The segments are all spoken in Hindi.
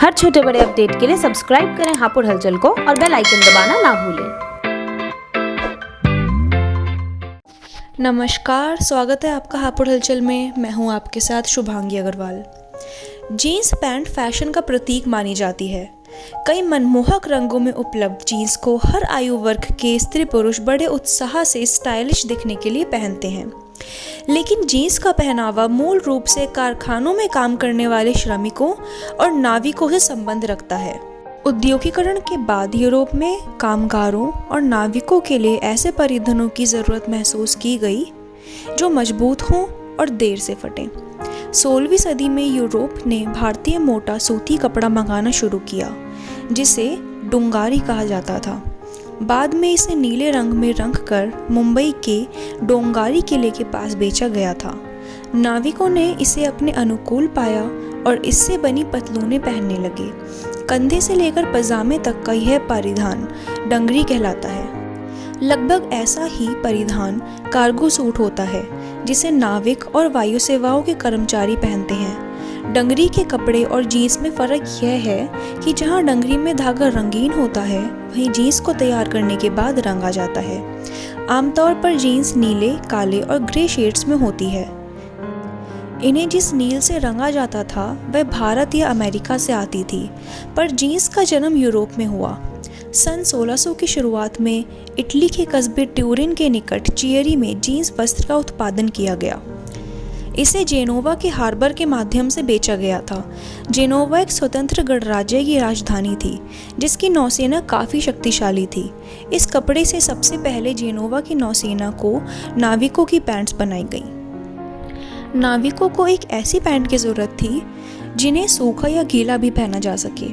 हर छोटे बड़े अपडेट के लिए सब्सक्राइब करें हापुड़ हलचल को और बेल आइकन दबाना ना भूलें। नमस्कार, स्वागत है आपका हापुड़ हलचल में। मैं हूं आपके साथ Shubhangi Agarwal. Jeans pant fashion का प्रतीक मानी जाती है। कई मनमोहक रंगों में उपलब्ध जीन्स को हर आयु वर्ग के स्त्री पुरुष बड़े उत्साह से स्टाइलिश दिखने के लिए पहनते हैं। लेकिन जीन्स का पहनावा मूल रूप से कारखानों में काम करने वाले श्रमिकों और नाविकों से संबंध रखता है। औद्योगिकरण के बाद यूरोप में कामगारों और नाविकों के लिए ऐसे परिधानों की ज़रूरत महसूस की गई जो मजबूत हों और देर से फटें। 16वीं सदी में यूरोप ने भारतीय मोटा सूती कपड़ा मंगाना शुरू किया, जिसे डोंगारी कहा जाता था। बाद में इसे नीले रंग में रंग कर मुंबई के डोंगारी किले के पास बेचा गया था। नाविकों ने इसे अपने अनुकूल पाया और इससे बनी पतलूनें पहनने लगे। कंधे से लेकर पजामे तक का यह परिधान डंगरी कहलाता है। लगभग ऐसा ही परिधान कार्गो सूट होता है, जिसे नाविक और वायु सेवाओं के कर्मचारी पहनते हैं। डंगरी के कपड़े और जीन्स में फ़र्क यह है कि जहां डंगरी में धागा रंगीन होता है, वहीं जीन्स को तैयार करने के बाद रंगा जाता है। आमतौर पर जीन्स नीले, काले और ग्रे शेड्स में होती है। इन्हें जिस नील से रंगा जाता था वह भारत या अमेरिका से आती थी, पर जीन्स का जन्म यूरोप में हुआ। सन 1600 की शुरुआत में इटली के कस्बे ट्यूरिन के निकट चिएरी में जीन्स वस्त्र का उत्पादन किया गया। इसे जेनोवा के हार्बर के माध्यम से बेचा गया था। जेनोवा एक स्वतंत्र गणराज्य की राजधानी थी, जिसकी नौसेना काफ़ी शक्तिशाली थी। इस कपड़े से सबसे पहले जेनोवा की नौसेना को नाविकों की पैंट्स बनाई गई। नाविकों को एक ऐसी पैंट की ज़रूरत थी जिन्हें सूखा या गीला भी पहना जा सके।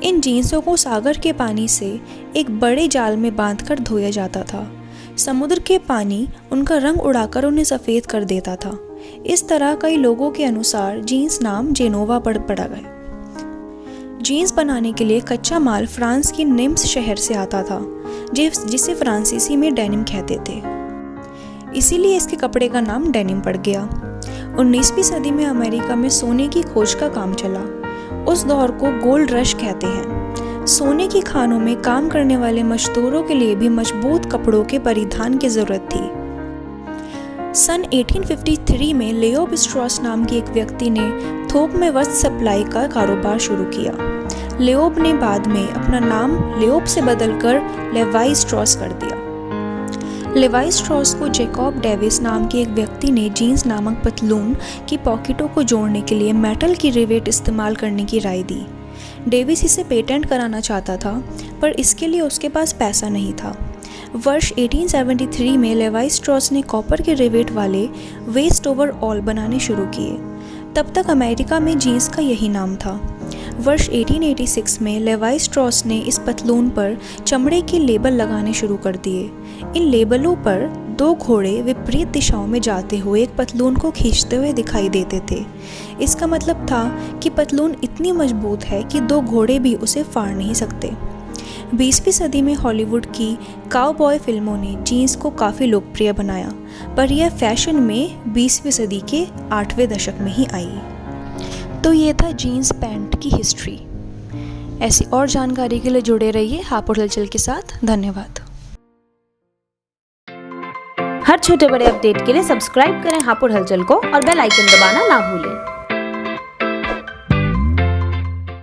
इन जीन्सों को सागर के पानी से एक बड़े जाल में बांधकर धोया जाता था। समुद्र के पानी उनका रंग उड़ाकर उन्हें सफ़ेद कर देता था। इस तरह कई लोगों के अनुसार जीन्स नाम जेनोवा पड़ गया। जीन्स बनाने के लिए कच्चा माल फ्रांस की निम्स शहर से आता था, जिसे फ्रांसीसी में डेनिम कहते थे। इसीलिए इसके कपड़े का नाम डेनिम पड़ गया। 19वीं सदी में अमेरिका में सोने की खोज का काम चला। उस दौर को गोल्ड रश कहते हैं। सोने की खानों में काम करने वाले मजदूरों के लिए भी मजबूत कपड़ों के परिधान की जरूरत थी। सन 1853 में लियोब स्ट्रॉस नाम के एक व्यक्ति ने थोक में वस्त्र सप्लाई का कारोबार शुरू किया। लियोब ने बाद में अपना नाम लियोब से बदलकर लेवाई स्ट्रॉस कर दिया। लेवाई स्ट्रॉस को जैकब डेविस नाम के एक व्यक्ति ने जीन्स नामक पतलून की पॉकेटों को जोड़ने के लिए मेटल की रिवेट इस्तेमाल करने की राय दी। डेविस इसे पेटेंट कराना चाहता था, पर इसके लिए उसके पास पैसा नहीं था। वर्ष 1873 में लेवाई स्ट्रॉस ने कॉपर के रिवेट वाले वेस्ट ओवर ऑल बनाने शुरू किए। तब तक अमेरिका में जीन्स का यही नाम था। वर्ष 1886 में लेवाई स्ट्रॉस ने इस पतलून पर चमड़े के लेबल लगाने शुरू कर दिए। इन लेबलों पर दो घोड़े विपरीत दिशाओं में जाते हुए एक पतलून को खींचते हुए दिखाई देते थे। इसका मतलब था कि पतलून इतनी मजबूत है कि दो घोड़े भी उसे फाड़ नहीं सकते। 20वीं सदी में हॉलीवुड की काउबॉय फिल्मों ने जीन्स को काफ़ी लोकप्रिय बनाया, पर यह फैशन में 20वीं सदी के 8वें दशक में ही आई। तो ये था जीन्स पैंट की हिस्ट्री। ऐसी और जानकारी के लिए जुड़े रहिए हापुड़ हलचल के साथ। धन्यवाद। हर छोटे बड़े अपडेट के लिए सब्सक्राइब करें हापुड़ हलचल को और बेल आइकन दबाना ना भूलें।